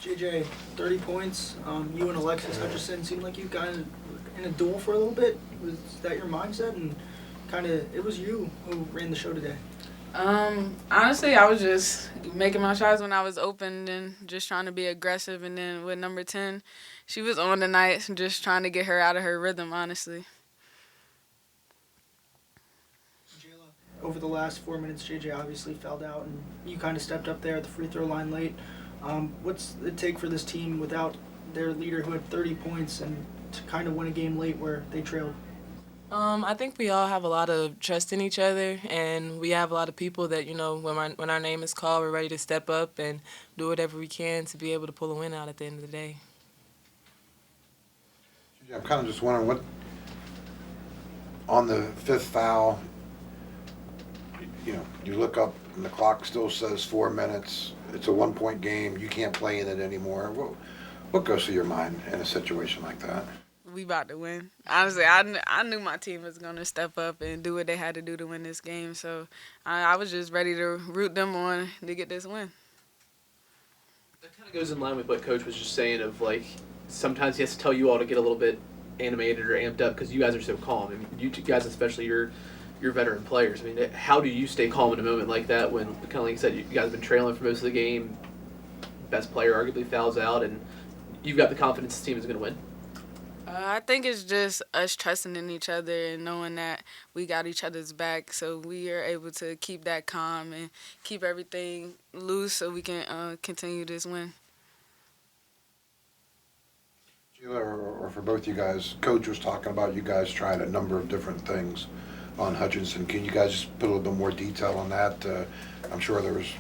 JJ, 30 points. You and Alexis Hutchison seemed like you guys in a duel for a little bit. Was that your mindset? And kind of, it was you who ran the show today. Honestly, I was just making my shots when I was open and just trying to be aggressive. And then with number 10, she was on tonight, just trying to get her out of her rhythm, honestly. Jayla, over the last 4 minutes, JJ obviously fouled out, and you kind of stepped up there at the free throw line late. What's it take for this team without their leader who had 30 points and to kind of win a game late where they trailed? I think we all have a lot of trust in each other, and we have a lot of people that, when our name is called, we're ready to step up and do whatever we can to be able to pull a win out at the end of the day. I'm kind of just wondering what, on the fifth foul, you look up and the clock still says 4 minutes. It's a 1-point game. You can't play in it anymore. What goes through your mind in a situation like that? We about to win. Honestly, I knew my team was going to step up and do what they had to do to win this game. So I was just ready to root them on to get this win. That kind of goes in line with what Coach was just saying of, like, sometimes he has to tell you all to get a little bit animated or amped up because you guys are so calm. I mean, you two guys especially, you're veteran players. I mean, how do you stay calm in a moment like that when, kind of like you said, you guys have been trailing for most of the game, best player arguably fouls out, and you've got the confidence the team is going to win? I think it's just us trusting in each other and knowing that we got each other's back, so we are able to keep that calm and keep everything loose so we can continue this win. Jayla, or for both you guys, Coach was talking about you guys trying a number of different things on Hutchinson. Can you guys just put a little bit more detail on that? I'm sure there was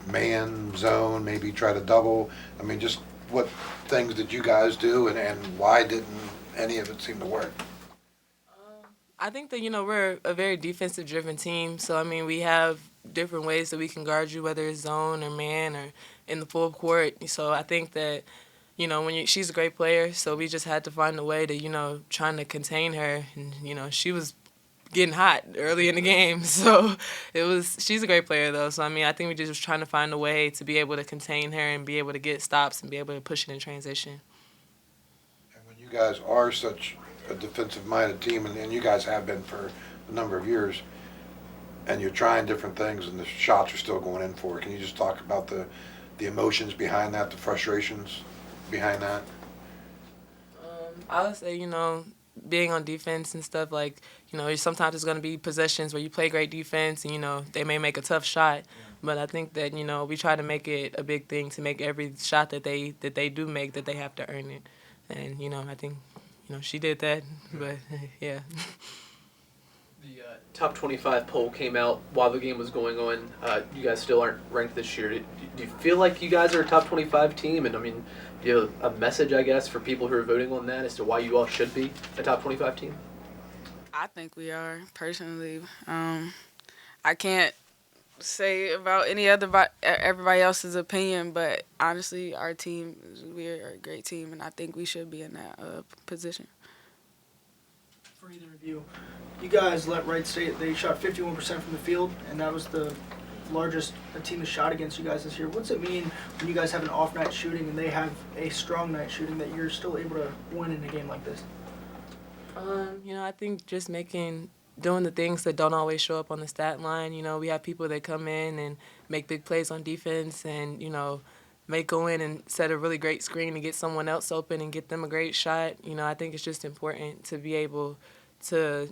man, zone, maybe try to double. I mean, just what things did you guys do, and why didn't any of it seem to work? I think that, we're a very defensive-driven team. So, I mean, we have different ways that we can guard you, whether it's zone or man or in the full court. So I think that, she's a great player, so we just had to find a way to, trying to contain her. And, she was getting hot early in the game. So she's a great player, though. So, I mean, I think we just was trying to find a way to be able to contain her and be able to get stops and be able to push it in transition. And when you guys are such a defensive-minded team, and you guys have been for a number of years, and you're trying different things and the shots are still going in for it, can you just talk about the emotions behind that, the frustrations behind that? I would say, being on defense and stuff, like, sometimes it's going to be possessions where you play great defense and, they may make a tough shot. But I think that, we try to make it a big thing to make every shot that they do make, that they have to earn it. And, I think, she did that. But, yeah. The top 25 poll came out while the game was going on. You guys still aren't ranked this year. Do you feel like you guys are a top 25 team? And, I mean, do you have a message, I guess, for people who are voting on that as to why you all should be a top 25 team? I think we are, personally. I can't say about everybody else's opinion, but honestly, our team, we're a great team, and I think we should be in that position. For either of you, you guys let Wright State, they shot 51% from the field, and that was the largest a team has shot against you guys this year. What's it mean when you guys have an off night shooting and they have a strong night shooting that you're still able to win in a game like this? I think just doing the things that don't always show up on the stat line. We have people that come in and make big plays on defense and, may go in and set a really great screen to get someone else open and get them a great shot. I think it's just important to be able to,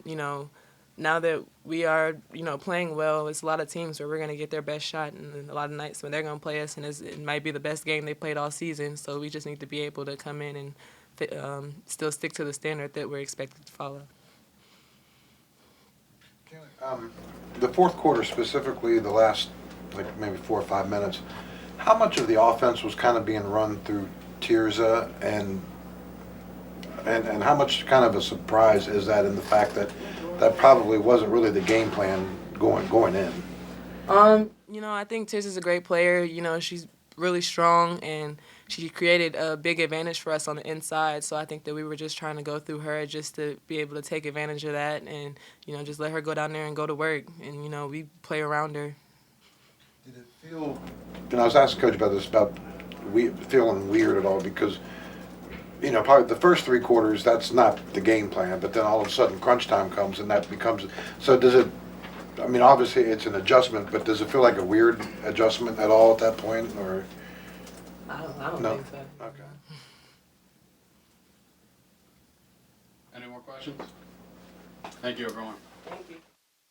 now that we are, playing well, it's a lot of teams where we're going to get their best shot, and a lot of nights when they're going to play us, and it might be the best game they played all season. So we just need to be able to come in and still stick to the standard that we're expected to follow. The fourth quarter specifically, the last maybe 4 or 5 minutes, how much of the offense was kind of being run through Tirza, and how much kind of a surprise is that in the fact that probably wasn't really the game plan going in? I think Tirza's a great player. She's really strong, and she created a big advantage for us on the inside. So I think that we were just trying to go through her just to be able to take advantage of that and, just let her go down there and go to work. And, we play around her. Did it feel, I was asking Coach about this, about feeling weird at all? Because, you know, probably the first 3 quarters, that's not the game plan, but then all of a sudden crunch time comes and that becomes, so does it, I mean, obviously it's an adjustment, but does it feel like a weird adjustment at all at that point, or? I don't No. think so. Okay. Any more questions? Thank you, everyone. Thank you.